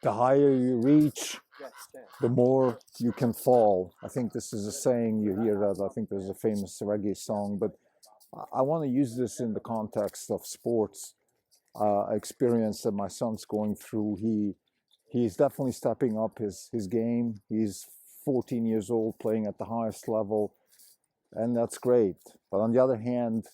the higher you reach, the more you can fall. I think this is a saying, you hear that. I think there's a famous reggae song, but I want to use this in the context of sports experience that my son's going through. He's definitely stepping up his game. He's 14 years old, playing at the highest level, and that's great. But on the other hand,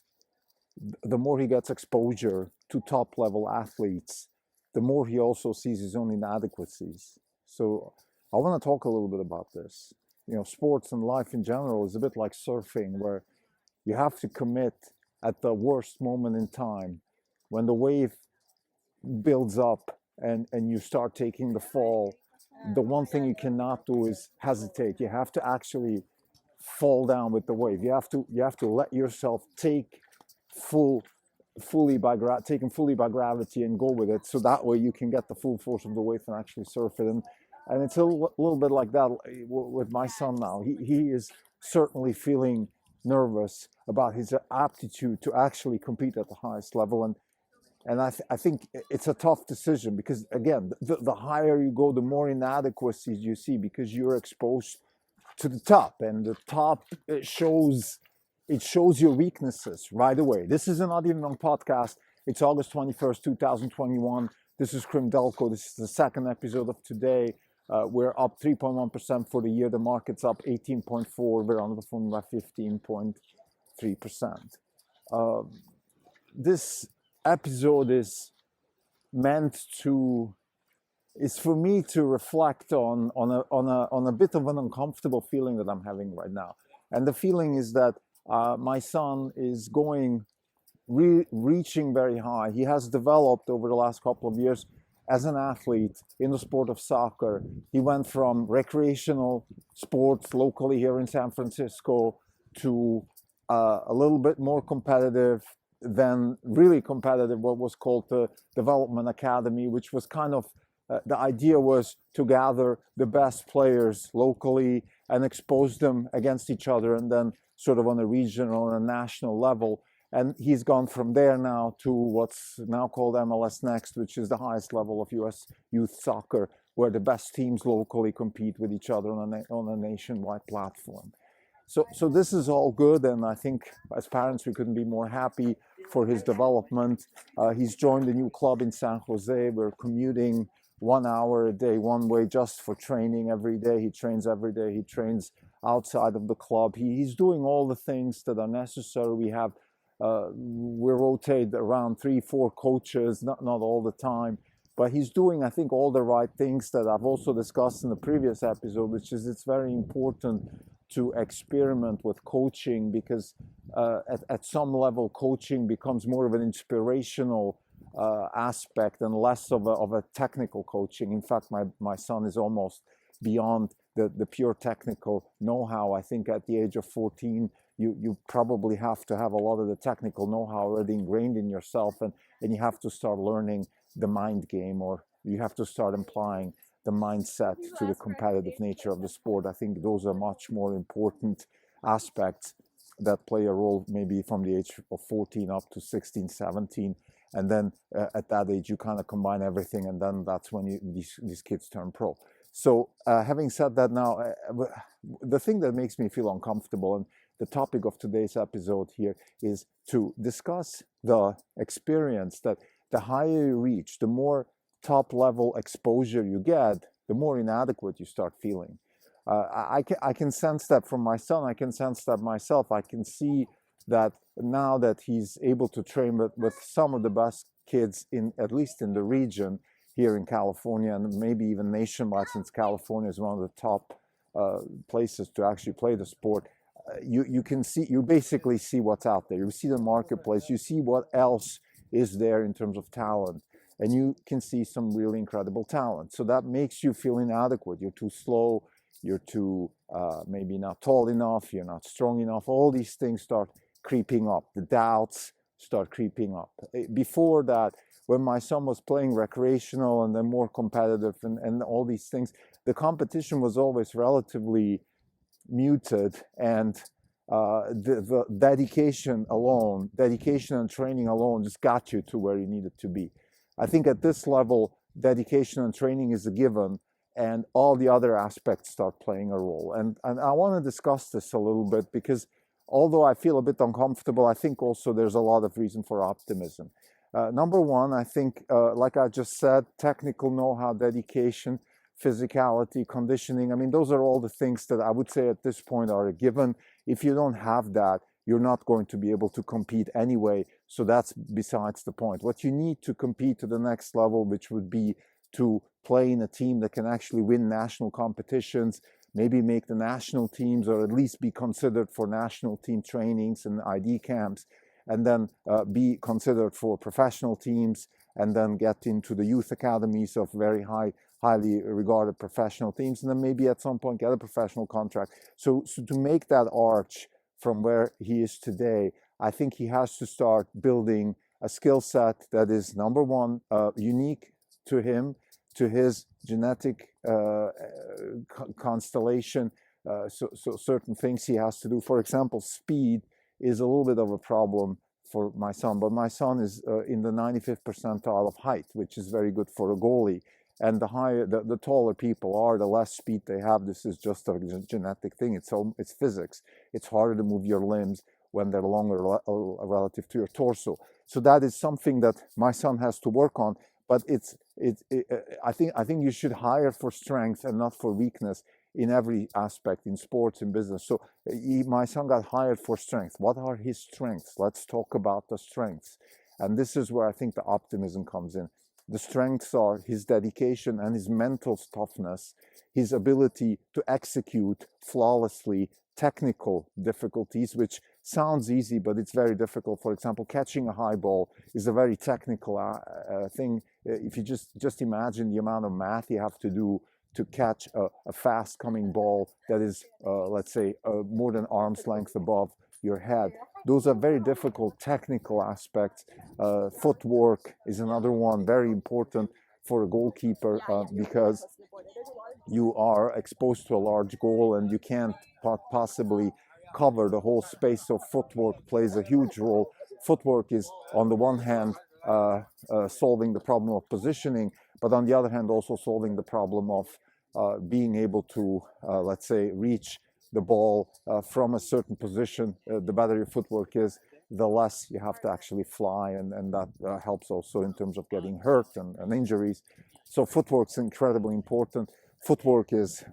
the more he gets exposure to top level athletes, the more he also sees his own inadequacies. So I want to talk a little bit about this. You know, sports and life in general is a bit like surfing, where you have to commit at the worst moment in time when the wave builds up and you start taking the fall. The one thing you cannot do is hesitate. You have to actually fall down with the wave. You have to let yourself take fully by taken fully by gravity and go with it, so that way you can get the full force of the wave and actually surf it. And it's a little bit like that with my son now. He is certainly feeling nervous about his aptitude to actually compete at the highest level. And I think it's a tough decision, because again, the higher you go, the more inadequacies you see, because you're exposed to the top, and the top shows your weaknesses right away. This is an Audio Long podcast. It's August 21st, 2021. This is Krim Delko. This is the second episode of today. We're up 3.1% for the year. The market's up 18.4%. We're underperforming by 15.3%. This episode is for me to reflect on a bit of an uncomfortable feeling that I'm having right now. And the feeling is that my son is reaching very high. He has developed over the last couple of years as an athlete in the sport of soccer. He went from recreational sports locally here in San Francisco to a little bit more competitive, than really competitive, what was called the Development Academy, which was kind of, the idea was to gather the best players locally and expose them against each other, and then sort of on a regional and a national level. And he's gone from there now to what's now called MLS Next, which is the highest level of US youth soccer, where the best teams locally compete with each other on a nationwide platform. So this is all good, and I think as parents we couldn't be more happy for his development. He's joined a new club in San Jose. We're commuting 1 hour a day one way just for training every day. He trains every day. He trains outside of the club. He's doing all the things that are necessary. We rotate around 3-4 coaches, not all the time, but he's doing, I think, all the right things that I've also discussed in the previous episode, which is it's very important to experiment with coaching, because at some level coaching becomes more of an inspirational aspect and less of a technical coaching. In fact, my son is almost beyond the pure technical know-how. I think at the age of 14 you probably have to have a lot of the technical know-how already ingrained in yourself, and you have to start learning the mind game, or you have to start applying the mindset to the competitive nature of the sport. I think those are much more important aspects that play a role maybe from the age of 14 up to 16, 17. And then at that age, you kind of combine everything, and then that's when these kids turn pro. So having said that now, the thing that makes me feel uncomfortable, and the topic of today's episode here, is to discuss the experience that the higher you reach, the more top level exposure you get, the more inadequate you start feeling. I can sense that from my son. I can sense that myself. I can see that now that he's able to train with some of the best kids at least in the region here in California, and maybe even nationwide, since California is one of the top places to actually play the sport. You basically see what's out there. You see the marketplace. You see what else is there in terms of talent. And you can see some really incredible talent. So that makes you feel inadequate. You're too slow. You're too maybe not tall enough. You're not strong enough. All these things start creeping up. The doubts start creeping up. Before that, when my son was playing recreational and then more competitive and all these things, the competition was always relatively muted, and the dedication and training alone just got you to where you needed to be. I think at this level, dedication and training is a given, and all the other aspects start playing a role. And I want to discuss this a little bit because although I feel a bit uncomfortable, I think also there's a lot of reason for optimism. Number one, I think, like I just said, technical know-how, dedication, physicality, conditioning. I mean, those are all the things that I would say at this point are a given. If you don't have that, you're not going to be able to compete anyway. So that's besides the point. What you need to compete to the next level, which would be to play in a team that can actually win national competitions, maybe make the national teams, or at least be considered for national team trainings and ID camps, and then be considered for professional teams, and then get into the youth academies of very highly regarded professional teams, and then maybe at some point get a professional contract. So to make that arch from where he is today, I think he has to start building a skill set that is, number one, unique to him, to his genetic constellation. So certain things he has to do. For example, speed is a little bit of a problem for my son, but my son is in the 95th percentile of height, which is very good for a goalie. And the higher, the taller people are, the less speed they have. This is just a genetic thing. It's physics. It's harder to move your limbs when they're longer relative to your torso. So that is something that my son has to work on. But I think you should hire for strength and not for weakness in every aspect, in sports, in business. So my son got hired for strength. What are his strengths? Let's talk about the strengths. And this is where I think the optimism comes in. The strengths are his dedication and his mental toughness, his ability to execute flawlessly technical difficulties, which sounds easy, but it's very difficult. For example, catching a high ball is a very technical thing. If you just imagine the amount of math you have to do to catch a fast coming ball that is, let's say, more than arm's length above your head. Those are very difficult technical aspects. Footwork is another one, very important for a goalkeeper because you are exposed to a large goal and you can't possibly cover the whole space. So footwork plays a huge role. Footwork is, on the one hand, solving the problem of positioning, but on the other hand, also solving the problem of being able to, let's say, reach the ball from a certain position. The better your footwork is, the less you have to actually fly, and that helps also in terms of getting hurt and injuries. So footwork is incredibly important. Footwork is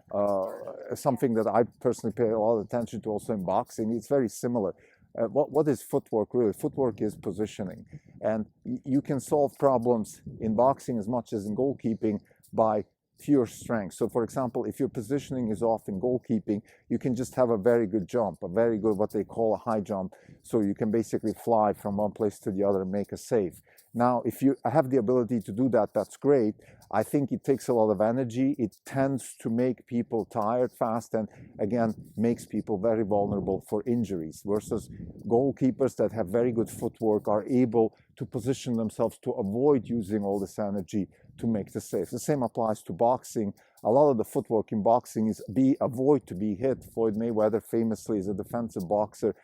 something that I personally pay a lot of attention to also in boxing. It's very similar. What is footwork really? Footwork is positioning. And you can solve problems in boxing as much as in goalkeeping by pure strength. So for example, if your positioning is off in goalkeeping, you can just have a very good jump, a very good, what they call a high jump. So you can basically fly from one place to the other and make a save. Now, if you have the ability to do that, that's great. I think it takes a lot of energy. It tends to make people tired fast, and again, makes people very vulnerable for injuries, versus goalkeepers that have very good footwork are able to position themselves to avoid using all this energy to make the save. The same applies to boxing. A lot of the footwork in boxing is avoid to be hit. Floyd Mayweather famously is a defensive boxer.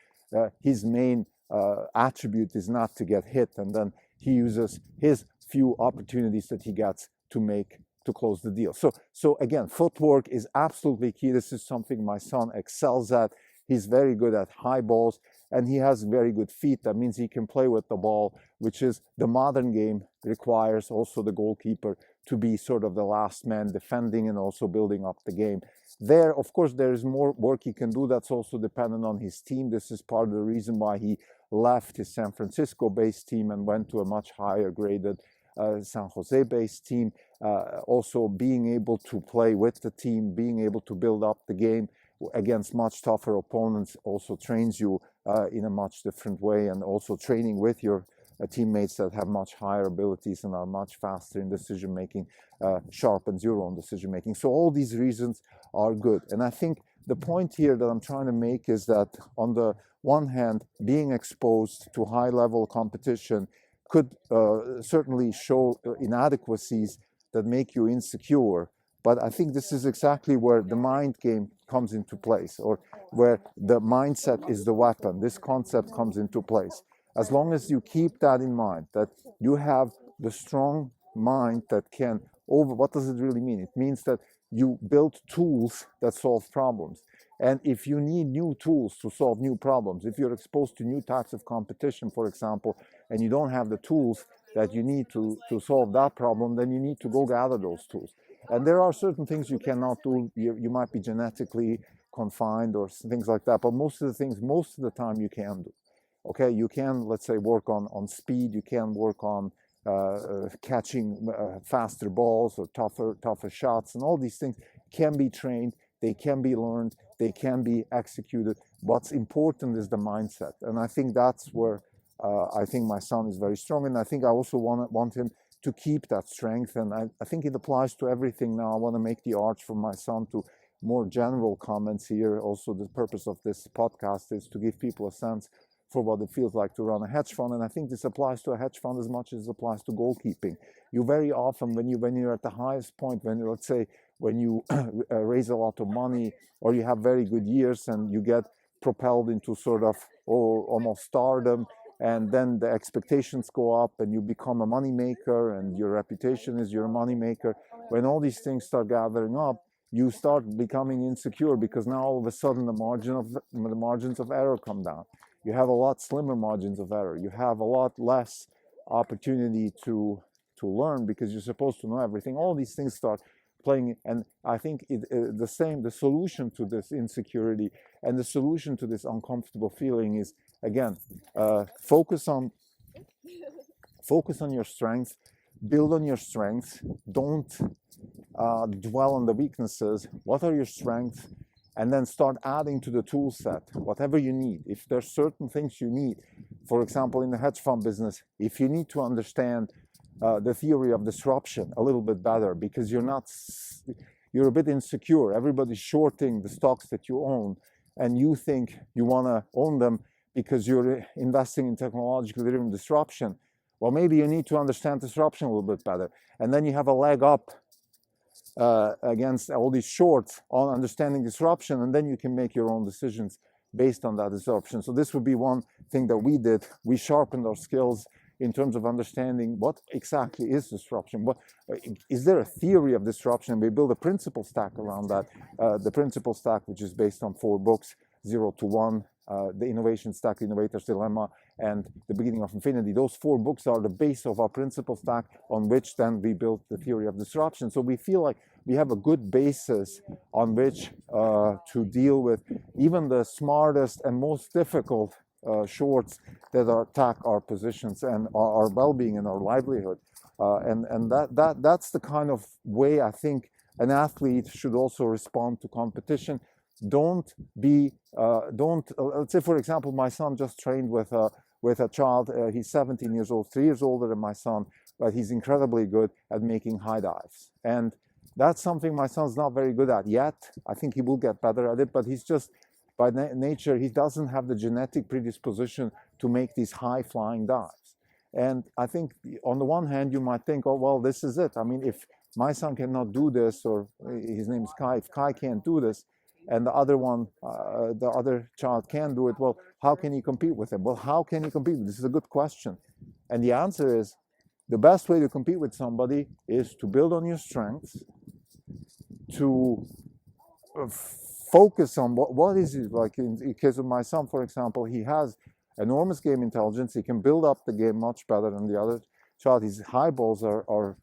His main attribute is not to get hit, and then he uses his few opportunities that he gets to close the deal. So again, footwork is absolutely key. This is something my son excels at. He's very good at high balls, and he has very good feet. That means he can play with the ball, which is the modern game requires also the goalkeeper to be sort of the last man defending and also building up the game. There, of course, there is more work he can do. That's also dependent on his team. This is part of the reason why he left his San Francisco-based team and went to a much higher graded San Jose-based team. Also being able to play with the team, being able to build up the game against much tougher opponents also trains you in a much different way, and also training with your teammates that have much higher abilities and are much faster in decision making, sharpens your own decision making. So all these reasons are good. And I think the point here that I'm trying to make is that on the one hand, being exposed to high level competition could certainly show inadequacies that make you insecure. But I think this is exactly where the mind game comes into place, or where the mindset is the weapon. This concept comes into place. As long as you keep that in mind, that you have the strong mind that can what does it really mean? It means that you build tools that solve problems. And if you need new tools to solve new problems, if you're exposed to new types of competition, for example, and you don't have the tools that you need to solve that problem, then you need to go gather those tools. And there are certain things you cannot do. You might be genetically confined or things like that, but most of the time you can do. Okay, you can, let's say, work on speed, you can work on catching faster balls or tougher shots, and all these things can be trained, they can be learned, they can be executed. What's important is the mindset, and I think that's where I think my son is very strong, and I think I also want him to keep that strength, and I think it applies to everything now. I want to make the arch from my son to more general comments here. Also, the purpose of this podcast is to give people a sense for what it feels like to run a hedge fund. And I think this applies to a hedge fund as much as it applies to goalkeeping. You very often, when you're at the highest point, let's say when you raise a lot of money or you have very good years and you get propelled into sort of almost stardom, and then the expectations go up and you become a money maker and your reputation is your money maker. When all these things start gathering up, you start becoming insecure, because now all of a sudden the margins of error come down. You have a lot slimmer margins of error. You have a lot less opportunity to learn, because you're supposed to know everything. All these things start playing, and I think the solution to this insecurity and the solution to this uncomfortable feeling is, again, focus on your strengths, build on your strengths. Don't dwell on the weaknesses. What are your strengths? And then start adding to the tool set whatever you need. If there's certain things you need, for example, in the hedge fund business, if you need to understand the theory of disruption a little bit better, because you're a bit insecure. Everybody's shorting the stocks that you own, and you think you want to own them because you're investing in technologically driven disruption. Well, maybe you need to understand disruption a little bit better, and then you have a leg up against all these shorts on understanding disruption, and then you can make your own decisions based on that disruption. So this would be one thing that we did. We sharpened our skills in terms of understanding what exactly is disruption. What is there a theory of disruption? We build a principle stack around that. The principle stack, which is based on 4 books, 0 to 1, the Innovation Stack, Innovator's Dilemma, and The Beginning of Infinity. Those 4 books are the base of our principle stack, on which then we built the theory of disruption. So we feel like we have a good basis on which to deal with even the smartest and most difficult shorts that attack our positions and our well-being and our livelihood. And that's the kind of way I think an athlete should also respond to competition. Let's say, for example, my son just trained with a child. He's 17 years old, 3 years older than my son, but he's incredibly good at making high dives. And that's something my son's not very good at yet. I think he will get better at it, but he's just, by nature, he doesn't have the genetic predisposition to make these high-flying dives. And I think on the one hand, you might think, oh, well, this is it. I mean, if my son cannot do this, or his name is Kai, if Kai can't do this, and the other child can do it, well, how can he compete with him? Well, how can he compete? This is a good question. And the answer is, the best way to compete with somebody is to build on your strengths, to focus on what is it. Like in the case of my son, for example, he has enormous game intelligence. He can build up the game much better than the other child. His high balls are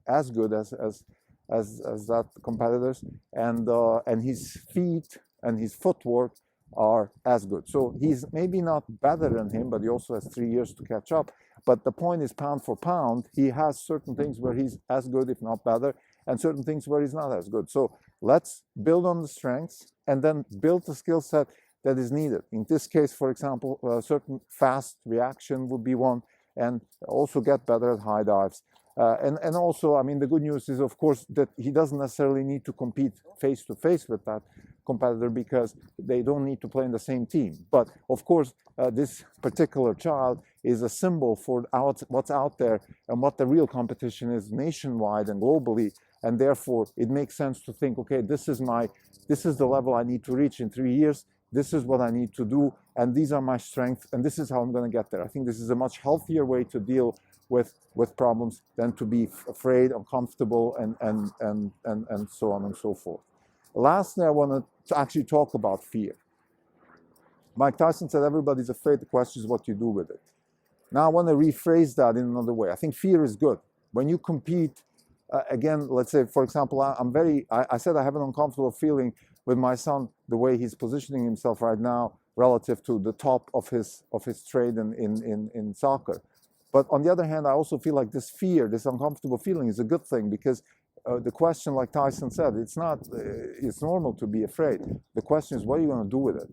as good as that competitors, and his feet and his footwork are as good. So he's maybe not better than him, but he also has 3 years to catch up. But the point is, pound for pound, he has certain things where he's as good, if not better, and certain things where he's not as good. So let's build on the strengths and then build the skill set that is needed. In this case, for example, a certain fast reaction would be one, and also get better at high dives. And also, I mean, the good news is, of course, that he doesn't necessarily need to compete face-to-face with that competitor, because they don't need to play in the same team. But, of course, this particular child is a symbol for what's out there and what the real competition is nationwide and globally. And therefore, it makes sense to think, okay, this is the level I need to reach in 3 years. This is what I need to do, and these are my strengths, and this is how I'm going to get there. I think this is a much healthier way to deal with problems than to be afraid, uncomfortable, and so on and so forth. Lastly, I want to actually talk about fear. Mike Tyson said, everybody's afraid. The question is what you do with it. Now, I want to rephrase that in another way. I think fear is good. When you compete, again, let's say, for example, I said I have an uncomfortable feeling with my son, the way he's positioning himself right now relative to the top of his trade in soccer. But on the other hand, I also feel like this fear, this uncomfortable feeling is a good thing, because the question, like Tyson said, it's normal to be afraid. The question is, what are you going to do with it?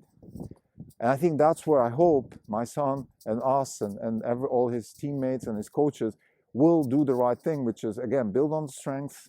And I think that's where I hope my son and us and all his teammates and his coaches will do the right thing, which is, again, build on the strengths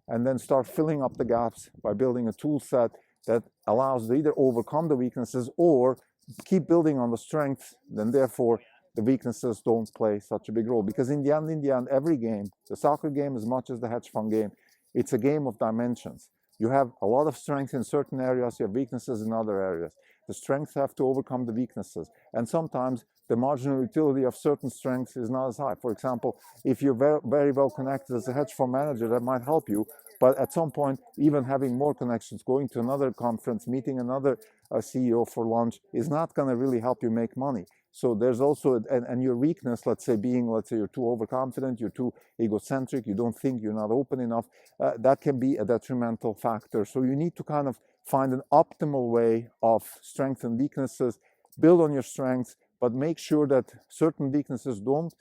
and then start filling up the gaps by building a tool set that allows to either overcome the weaknesses or keep building on the strengths, then therefore the weaknesses don't play such a big role. Because in the end, every game, the soccer game as much as the hedge fund game, it's a game of dimensions. You have a lot of strength in certain areas, you have weaknesses in other areas. The strengths have to overcome the weaknesses. And sometimes the marginal utility of certain strengths is not as high. For example, if you're very, very well connected as a hedge fund manager, that might help you. But at some point, even having more connections, going to another conference, meeting another CEO for lunch is not going to really help you make money. So there's also, and your weakness, let's say you're too overconfident, you're too egocentric, you don't think, you're not open enough, that can be a detrimental factor. So you need to kind of find an optimal way of strengths and weaknesses, build on your strengths, but make sure that certain weaknesses don't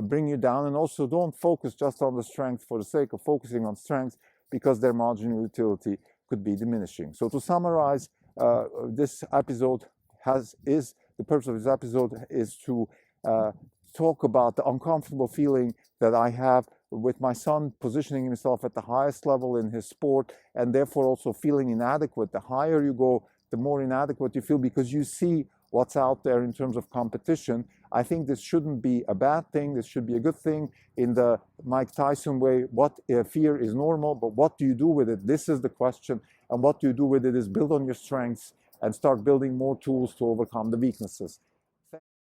bring you down, and also don't focus just on the strength for the sake of focusing on strengths, because their marginal utility could be diminishing. So to summarize, this episode the purpose of this episode is to talk about the uncomfortable feeling that I have with my son positioning himself at the highest level in his sport, and therefore also feeling inadequate. The higher you go, the more inadequate you feel, because you see what's out there in terms of competition. I think this shouldn't be a bad thing. This should be a good thing. In the Mike Tyson way, fear is normal, but what do you do with it? This is the question. And what do you do with it is build on your strengths and start building more tools to overcome the weaknesses.